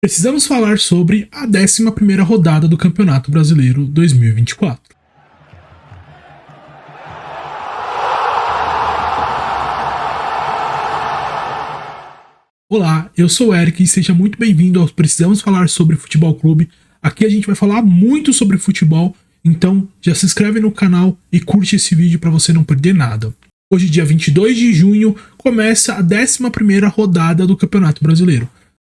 Precisamos falar sobre a 11ª rodada do Campeonato Brasileiro 2024. Olá, eu sou o Eric e seja muito bem-vindo ao Precisamos Falar sobre Futebol Clube. Aqui a gente vai falar muito sobre futebol, então já se inscreve no canal e curte esse vídeo para você não perder nada. Hoje, dia 22 de junho, começa a 11ª rodada do Campeonato Brasileiro.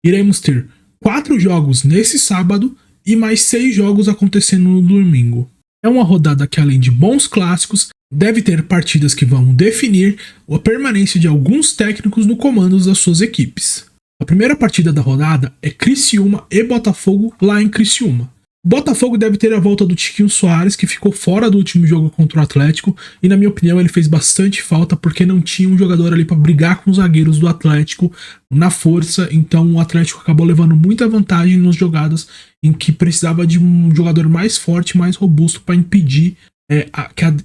Iremos ter 4 jogos nesse sábado e mais 6 jogos acontecendo no domingo. É uma rodada que, além de bons clássicos, deve ter partidas que vão definir a permanência de alguns técnicos no comando das suas equipes. A primeira partida da rodada é Criciúma e Botafogo lá em Criciúma. O Botafogo deve ter a volta do Tiquinho Soares, que ficou fora do último jogo contra o Atlético, e na minha opinião ele fez bastante falta porque não tinha um jogador ali para brigar com os zagueiros do Atlético na força, então o Atlético acabou levando muita vantagem nas jogadas em que precisava de um jogador mais forte, mais robusto para impedir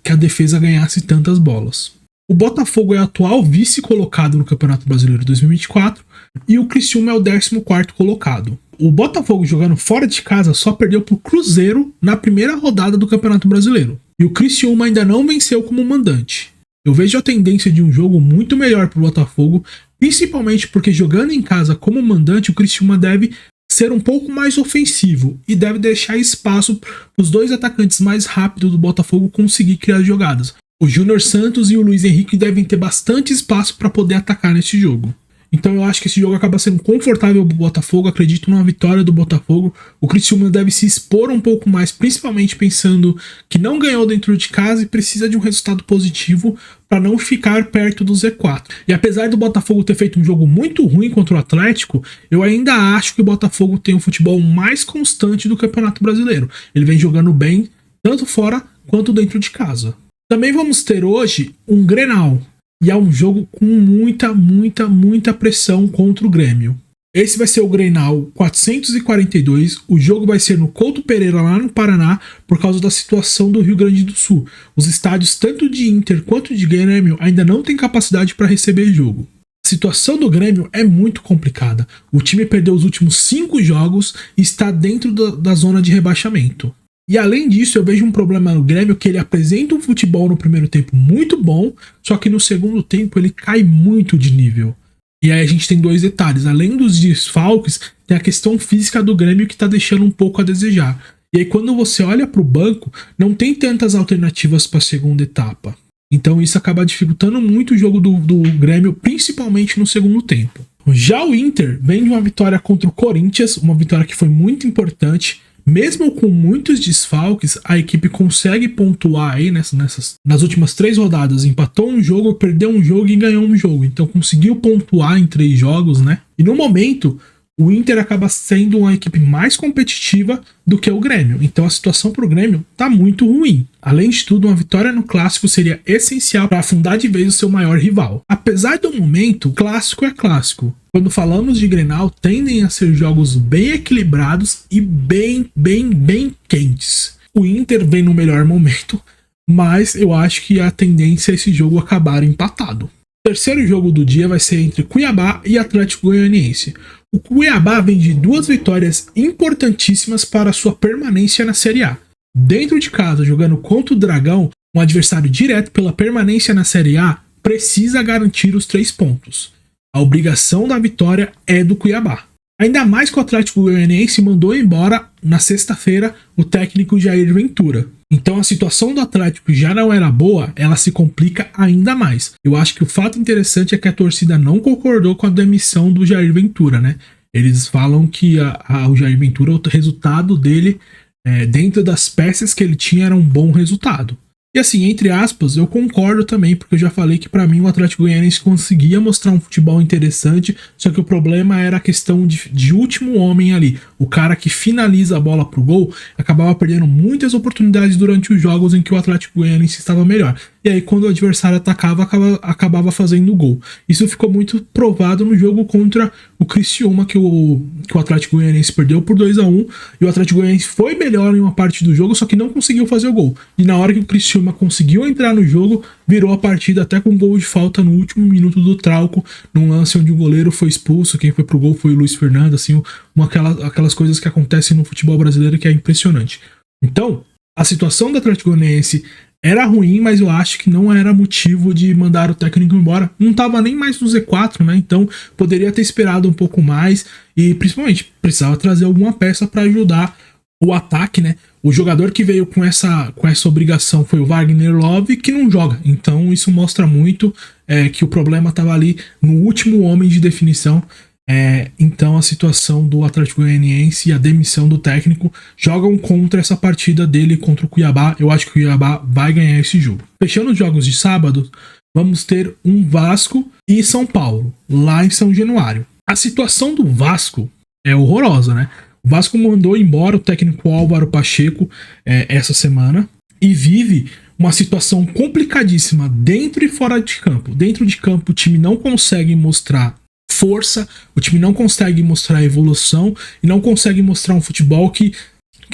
que a defesa ganhasse tantas bolas. O Botafogo é o atual vice-colocado no Campeonato Brasileiro 2024 e o Criciúma é o 14º colocado. O Botafogo, jogando fora de casa, só perdeu para o Cruzeiro na primeira rodada do Campeonato Brasileiro. E o Criciúma ainda não venceu como mandante. Eu vejo a tendência de um jogo muito melhor para o Botafogo, principalmente porque jogando em casa como mandante, o Criciúma deve ser um pouco mais ofensivo e deve deixar espaço para os dois atacantes mais rápidos do Botafogo conseguir criar jogadas. O Júnior Santos e o Luiz Henrique devem ter bastante espaço para poder atacar nesse jogo. Então eu acho que esse jogo acaba sendo confortável para o Botafogo, acredito numa vitória do Botafogo. O Criciúma deve se expor um pouco mais, principalmente pensando que não ganhou dentro de casa e precisa de um resultado positivo para não ficar perto do Z4. E apesar do Botafogo ter feito um jogo muito ruim contra o Atlético, eu ainda acho que o Botafogo tem um futebol mais constante do Campeonato Brasileiro. Ele vem jogando bem, tanto fora quanto dentro de casa. Também vamos ter hoje um Grenal. E é um jogo com muita pressão contra o Grêmio. Esse vai ser o Grenal 442. O jogo vai ser no Couto Pereira, lá no Paraná, por causa da situação do Rio Grande do Sul. Os estádios, tanto de Inter quanto de Grêmio, ainda não têm capacidade para receber jogo. A situação do Grêmio é muito complicada. O time perdeu os últimos 5 jogos e está dentro da zona de rebaixamento. E além disso, eu vejo um problema no Grêmio, que ele apresenta um futebol no primeiro tempo muito bom, só que no segundo tempo ele cai muito de nível. E aí a gente tem 2 detalhes. Além dos desfalques, tem a questão física do Grêmio que tá deixando um pouco a desejar. E aí quando você olha pro banco, não tem tantas alternativas para a segunda etapa. Então isso acaba dificultando muito o jogo do Grêmio, principalmente no segundo tempo. Já o Inter vem de uma vitória contra o Corinthians, uma vitória que foi muito importante. Mesmo com muitos desfalques, a equipe consegue pontuar aí nas últimas 3 rodadas. Empatou um jogo, perdeu um jogo e ganhou um jogo. Então conseguiu pontuar em 3 jogos, né? E no momento, o Inter acaba sendo uma equipe mais competitiva do que o Grêmio. Então a situação para o Grêmio tá muito ruim. Além de tudo, uma vitória no Clássico seria essencial para afundar de vez o seu maior rival. Apesar do momento, Clássico é Clássico. Quando falamos de Grenal, tendem a ser jogos bem equilibrados e bem quentes. O Inter vem no melhor momento, mas eu acho que a tendência é esse jogo acabar empatado. O terceiro jogo do dia vai ser entre Cuiabá e Atlético Goianiense. O Cuiabá vem de 2 vitórias importantíssimas para sua permanência na Série A. Dentro de casa, jogando contra o Dragão, um adversário direto pela permanência na Série A, precisa garantir os 3 pontos. A obrigação da vitória é do Cuiabá. Ainda mais que o Atlético Goianiense mandou embora na sexta-feira o técnico Jair Ventura. Então a situação do Atlético já não era boa, ela se complica ainda mais. Eu acho que o fato interessante é que a torcida não concordou com a demissão do Jair Ventura, né? Eles falam que o Jair Ventura, o resultado dele, dentro das peças que ele tinha, era um bom resultado. E assim, entre aspas, eu concordo também, porque eu já falei que pra mim o Atlético Goianiense conseguia mostrar um futebol interessante, só que o problema era a questão de último homem ali. O cara que finaliza a bola pro gol acabava perdendo muitas oportunidades durante os jogos em que o Atlético Goianiense estava melhor. e aí quando o adversário atacava, acabava fazendo gol. Isso ficou muito provado no jogo contra o Criciúma, que o Atlético Goianiense perdeu por 2-1, e o Atlético Goianiense foi melhor em uma parte do jogo, só que não conseguiu fazer o gol. E na hora que o Criciúma conseguiu entrar no jogo, virou a partida até com gol de falta no último minuto do Trauco, num lance onde o goleiro foi expulso, quem foi pro gol foi o Luiz Fernando, assim, aquelas coisas que acontecem no futebol brasileiro que é impressionante. Então, a situação do Atlético Goianiense era ruim, mas eu acho que não era motivo de mandar o técnico embora. Não tava nem mais no Z4, né? Então poderia ter esperado um pouco mais e principalmente precisava trazer alguma peça para ajudar o ataque, né? O jogador que veio com essa obrigação foi o Wagner Love, que não joga. Então isso mostra muito que o problema estava ali no último homem de definição. Então a situação do Atlético Goianiense e a demissão do técnico jogam contra essa partida dele contra o Cuiabá. Eu acho que o Cuiabá vai ganhar esse jogo. Fechando os jogos de sábado, vamos ter um Vasco e São Paulo, lá em São Januário. A situação do Vasco é horrorosa, né? O Vasco mandou embora o técnico Álvaro Pacheco essa semana e vive uma situação complicadíssima dentro e fora de campo. Dentro de campo o time não consegue mostrar força, o time não consegue mostrar evolução e não consegue mostrar um futebol que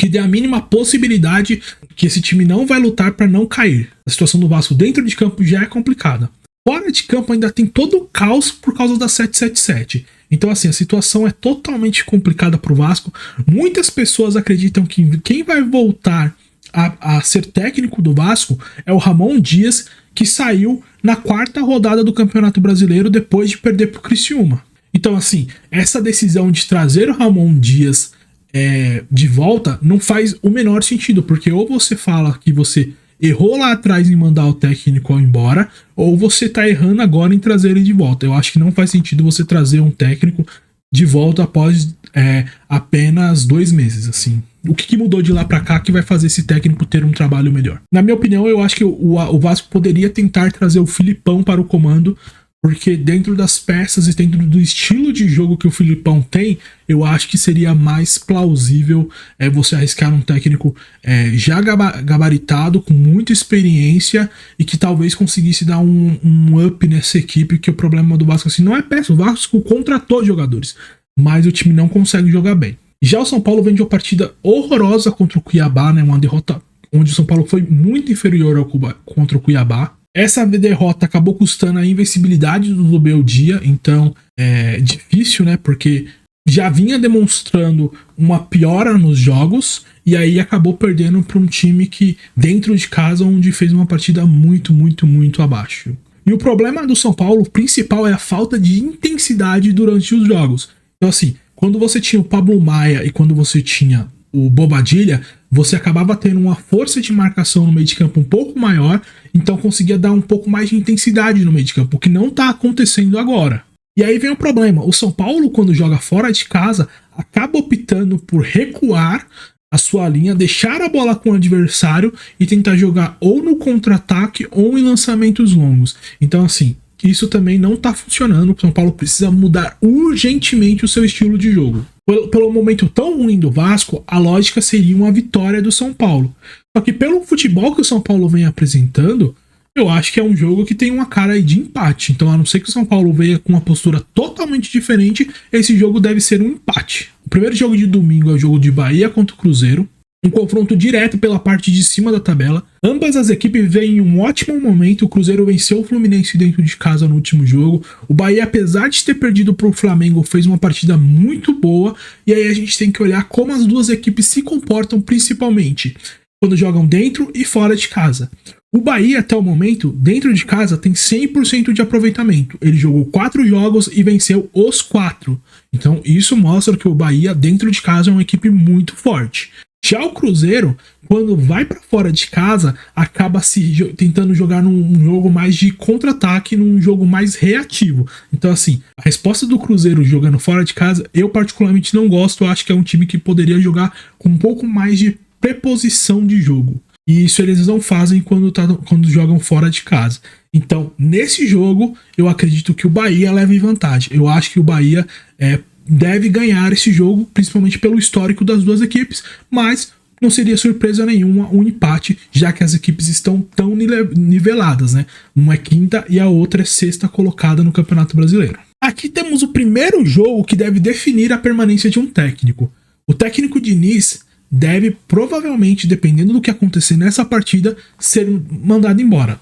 dê a mínima possibilidade que esse time não vai lutar para não cair. A situação do Vasco dentro de campo já é complicada. Fora de campo ainda tem todo o caos por causa da 777. Então assim, a situação é totalmente complicada para o Vasco. Muitas pessoas acreditam que quem vai voltar a ser técnico do Vasco é o Ramon Dias, que saiu na 4ª rodada do Campeonato Brasileiro depois de perder pro Criciúma. Então assim, essa decisão de trazer o Ramon Dias de volta não faz o menor sentido, porque ou você fala que você errou lá atrás em mandar o técnico embora, ou você tá errando agora em trazer ele de volta. Eu acho que não faz sentido você trazer um técnico de volta após apenas 2 meses, assim. O que mudou de lá pra cá que vai fazer esse técnico ter um trabalho melhor? Na minha opinião, eu acho que o Vasco poderia tentar trazer o Filipão para o comando, porque dentro das peças e dentro do estilo de jogo que o Filipão tem, eu acho que seria mais plausível você arriscar um técnico já gabaritado, com muita experiência e que talvez conseguisse dar um up nessa equipe, que o problema do Vasco assim, não é peça. O Vasco contratou jogadores, mas o time não consegue jogar bem. Já o São Paulo vem de uma partida horrorosa contra o Cuiabá, né? Uma derrota onde o São Paulo foi muito inferior contra o Cuiabá. Essa derrota acabou custando a invencibilidade do Zubeldia, então é difícil, né? Porque já vinha demonstrando uma piora nos jogos e aí acabou perdendo para um time que dentro de casa onde fez uma partida muito, muito, muito abaixo. E o problema do São Paulo principal é a falta de intensidade durante os jogos. Então assim, quando você tinha o Pablo Maia e quando você tinha o Bobadilla, você acabava tendo uma força de marcação no meio de campo um pouco maior, então conseguia dar um pouco mais de intensidade no meio de campo, o que não está acontecendo agora. E aí vem o problema, o São Paulo, quando joga fora de casa, acaba optando por recuar a sua linha, deixar a bola com o adversário e tentar jogar ou no contra-ataque ou em lançamentos longos. Então assim, isso também não tá funcionando. O São Paulo precisa mudar urgentemente o seu estilo de jogo. Pelo momento tão ruim do Vasco, a lógica seria uma vitória do São Paulo. Só que pelo futebol que o São Paulo vem apresentando, eu acho que é um jogo que tem uma cara aí de empate. Então, a não ser que o São Paulo venha com uma postura totalmente diferente, esse jogo deve ser um empate. O primeiro jogo de domingo é o jogo de Bahia contra o Cruzeiro. Um confronto direto pela parte de cima da tabela. Ambas as equipes vêm em um ótimo momento. O Cruzeiro venceu o Fluminense dentro de casa no último jogo. O Bahia, apesar de ter perdido para o Flamengo, fez uma partida muito boa. E aí a gente tem que olhar como as duas equipes se comportam, principalmente quando jogam dentro e fora de casa. O Bahia, até o momento, dentro de casa, tem 100% de aproveitamento. Ele jogou 4 jogos e venceu os 4. Então isso mostra que o Bahia, dentro de casa, é uma equipe muito forte. Já o Cruzeiro, quando vai para fora de casa, acaba tentando jogar num jogo mais de contra-ataque, num jogo mais reativo. Então assim, a resposta do Cruzeiro jogando fora de casa, eu particularmente não gosto. Eu acho que é um time que poderia jogar com um pouco mais de preposição de jogo. E isso eles não fazem quando jogam fora de casa. Então, nesse jogo, eu acredito que o Bahia leve vantagem. Eu acho que o Bahia deve ganhar esse jogo, principalmente pelo histórico das duas equipes, mas não seria surpresa nenhuma um empate, já que as equipes estão tão niveladas, né? Uma é quinta e a outra é sexta colocada no Campeonato Brasileiro. Aqui temos o primeiro jogo que deve definir a permanência de um técnico. O técnico Diniz deve, provavelmente, dependendo do que acontecer nessa partida, ser mandado embora.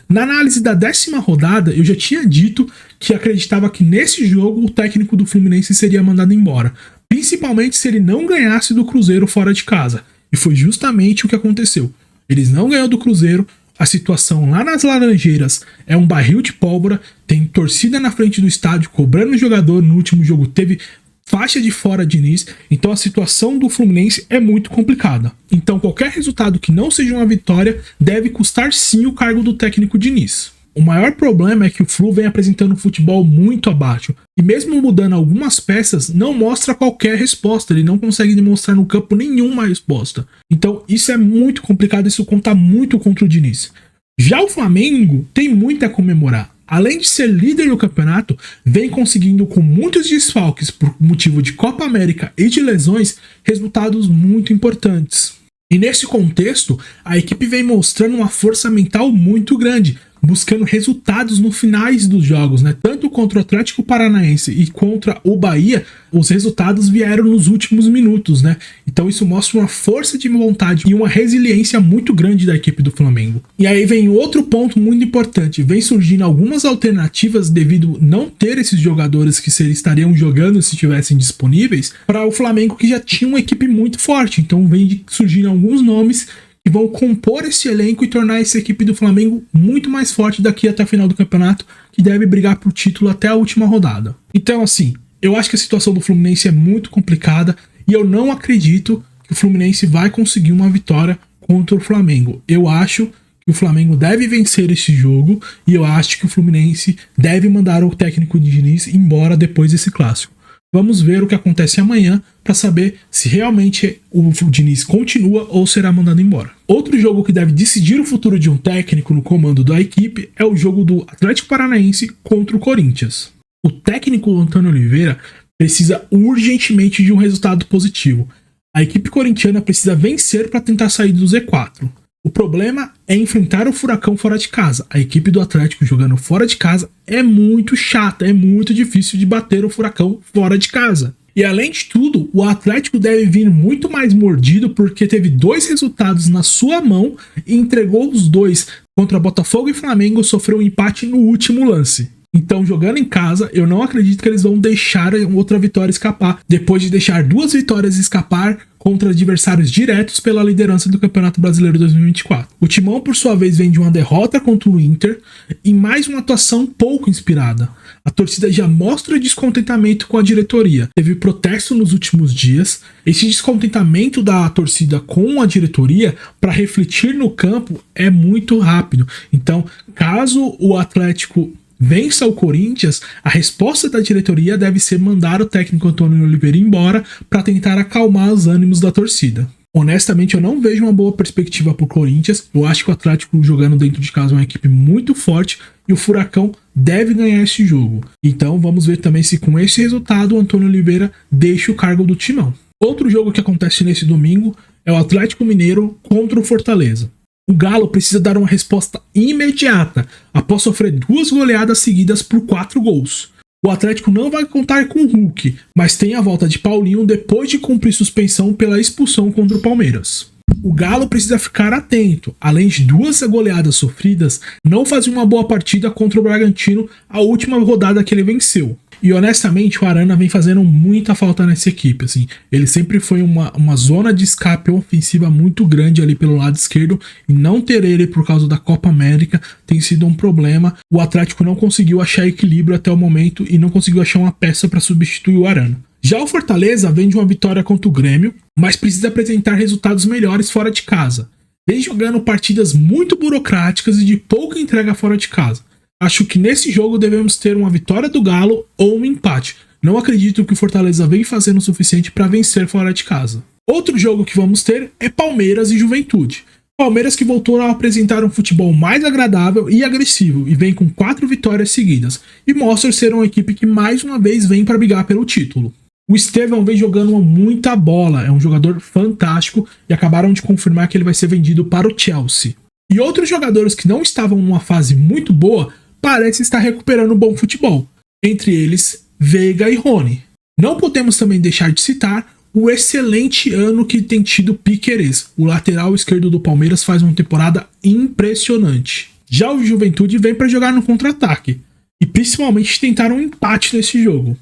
Na análise da 10ª rodada, eu já tinha dito que acreditava que nesse jogo o técnico do Fluminense seria mandado embora, principalmente se ele não ganhasse do Cruzeiro fora de casa. E foi justamente o que aconteceu. Eles não ganharam do Cruzeiro, a situação lá nas Laranjeiras é um barril de pólvora, tem torcida na frente do estádio cobrando o jogador, no último jogo teve faixa de fora Diniz, então a situação do Fluminense é muito complicada. Então qualquer resultado que não seja uma vitória deve custar sim o cargo do técnico Diniz. O maior problema é que o Flu vem apresentando um futebol muito abaixo, e mesmo mudando algumas peças, não mostra qualquer resposta, ele não consegue demonstrar no campo nenhuma resposta. Então isso é muito complicado, isso conta muito contra o Diniz. Já o Flamengo tem muito a comemorar. Além de ser líder do campeonato, vem conseguindo com muitos desfalques por motivo de Copa América e de lesões, resultados muito importantes. E nesse contexto, a equipe vem mostrando uma força mental muito grande, buscando resultados no finais dos jogos, né? Tanto contra o Atlético Paranaense e contra o Bahia, os resultados vieram nos últimos minutos, né? Então isso mostra uma força de vontade e uma resiliência muito grande da equipe do Flamengo. E aí vem outro ponto muito importante, vem surgindo algumas alternativas devido não ter esses jogadores que estariam jogando se estivessem disponíveis para o Flamengo, que já tinha uma equipe muito forte. Então vem surgindo alguns nomes que vão compor esse elenco e tornar essa equipe do Flamengo muito mais forte daqui até a final do campeonato, que deve brigar por título até a última rodada. Então, assim, eu acho que a situação do Fluminense é muito complicada e eu não acredito que o Fluminense vai conseguir uma vitória contra o Flamengo. Eu acho que o Flamengo deve vencer esse jogo e eu acho que o Fluminense deve mandar o técnico Diniz embora depois desse clássico. Vamos ver o que acontece amanhã para saber se realmente o Diniz continua ou será mandado embora. Outro jogo que deve decidir o futuro de um técnico no comando da equipe é o jogo do Atlético Paranaense contra o Corinthians. O técnico Antônio Oliveira precisa urgentemente de um resultado positivo. A equipe corintiana precisa vencer para tentar sair do Z4. O problema é enfrentar o Furacão fora de casa. A equipe do Atlético jogando fora de casa é muito chata, é muito difícil de bater o Furacão fora de casa. E além de tudo, o Atlético deve vir muito mais mordido porque teve 2 resultados na sua mão e entregou os 2 contra Botafogo e Flamengo, sofreu um empate no último lance. Então, jogando em casa, eu não acredito que eles vão deixar outra vitória escapar, depois de deixar 2 vitórias escapar contra adversários diretos pela liderança do Campeonato Brasileiro 2024. O Timão, por sua vez, vem de uma derrota contra o Inter e mais uma atuação pouco inspirada. A torcida já mostra descontentamento com a diretoria. Teve protesto nos últimos dias. Esse descontentamento da torcida com a diretoria para refletir no campo é muito rápido. Então, caso o Atlético vença o Corinthians, a resposta da diretoria deve ser mandar o técnico Antônio Oliveira embora para tentar acalmar os ânimos da torcida. Honestamente, eu não vejo uma boa perspectiva para o Corinthians. Eu acho que o Atlético jogando dentro de casa é uma equipe muito forte e o Furacão deve ganhar esse jogo. Então vamos ver também se com esse resultado o Antônio Oliveira deixa o cargo do Timão. Outro jogo que acontece nesse domingo é o Atlético Mineiro contra o Fortaleza. O Galo precisa dar uma resposta imediata após sofrer 2 goleadas seguidas por 4 gols. O Atlético não vai contar com o Hulk, mas tem a volta de Paulinho depois de cumprir suspensão pela expulsão contra o Palmeiras. O Galo precisa ficar atento. Além de 2 goleadas sofridas, não fazia uma boa partida contra o Bragantino, a última rodada que ele venceu. E honestamente, o Arana vem fazendo muita falta nessa equipe. Assim. Ele sempre foi uma zona de escape ofensiva muito grande ali pelo lado esquerdo. E não ter ele por causa da Copa América tem sido um problema. O Atlético não conseguiu achar equilíbrio até o momento e não conseguiu achar uma peça para substituir o Arana. Já o Fortaleza vem de uma vitória contra o Grêmio, mas precisa apresentar resultados melhores fora de casa. Vem jogando partidas muito burocráticas e de pouca entrega fora de casa. Acho que nesse jogo devemos ter uma vitória do Galo ou um empate. Não acredito que o Fortaleza vem fazendo o suficiente para vencer fora de casa. Outro jogo que vamos ter é Palmeiras e Juventude. Palmeiras que voltou a apresentar um futebol mais agradável e agressivo e vem com 4 vitórias seguidas. E mostra ser uma equipe que mais uma vez vem para brigar pelo título. O Estevão vem jogando muita bola, é um jogador fantástico e acabaram de confirmar que ele vai ser vendido para o Chelsea. E outros jogadores que não estavam numa fase muito boa parecem estar recuperando bom futebol, entre eles Veiga e Rony. Não podemos também deixar de citar o excelente ano que tem tido Piquerez. O lateral esquerdo do Palmeiras faz uma temporada impressionante. Já o Juventude vem para jogar no contra-ataque e principalmente tentar um empate nesse jogo,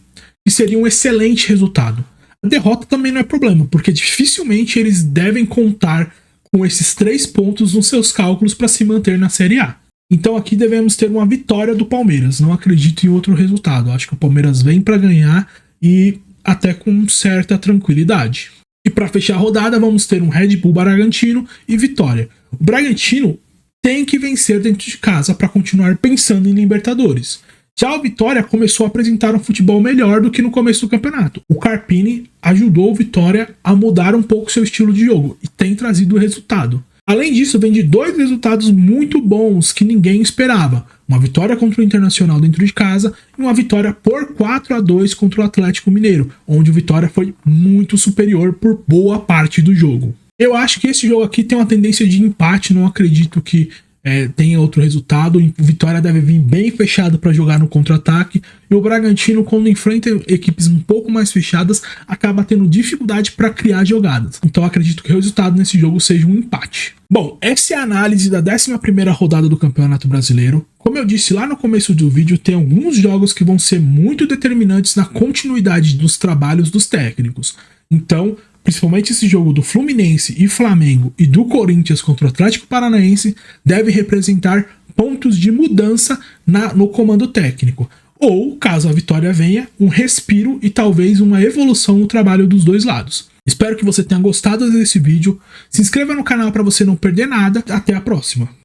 que seria um excelente resultado. A derrota também não é problema, porque dificilmente eles devem contar com esses 3 pontos nos seus cálculos para se manter na Série A. Então aqui devemos ter uma vitória do Palmeiras, não acredito em outro resultado. Acho que o Palmeiras vem para ganhar e até com certa tranquilidade. E para fechar a rodada vamos ter um Red Bull Bragantino e Vitória. O Bragantino tem que vencer dentro de casa para continuar pensando em Libertadores. Já o Vitória começou a apresentar um futebol melhor do que no começo do campeonato. O Carpini ajudou o Vitória a mudar um pouco seu estilo de jogo e tem trazido o resultado. Além disso, vem de 2 resultados muito bons que ninguém esperava. Uma vitória contra o Internacional dentro de casa e uma vitória por 4-2 contra o Atlético Mineiro, onde o Vitória foi muito superior por boa parte do jogo. Eu acho que esse jogo aqui tem uma tendência de empate, não acredito que tenha outro resultado. O Vitória deve vir bem fechado para jogar no contra-ataque e o Bragantino, quando enfrenta equipes um pouco mais fechadas, acaba tendo dificuldade para criar jogadas. Então acredito que o resultado nesse jogo seja um empate. Bom, essa é a análise da 11ª rodada do Campeonato Brasileiro. Como eu disse lá no começo do vídeo, tem alguns jogos que vão ser muito determinantes na continuidade dos trabalhos dos técnicos. Então, principalmente esse jogo do Fluminense e Flamengo e do Corinthians contra o Atlético Paranaense deve representar pontos de mudança no comando técnico. Ou, caso a vitória venha, um respiro e talvez uma evolução no trabalho dos dois lados. Espero que você tenha gostado desse vídeo. Se inscreva no canal para você não perder nada. Até a próxima.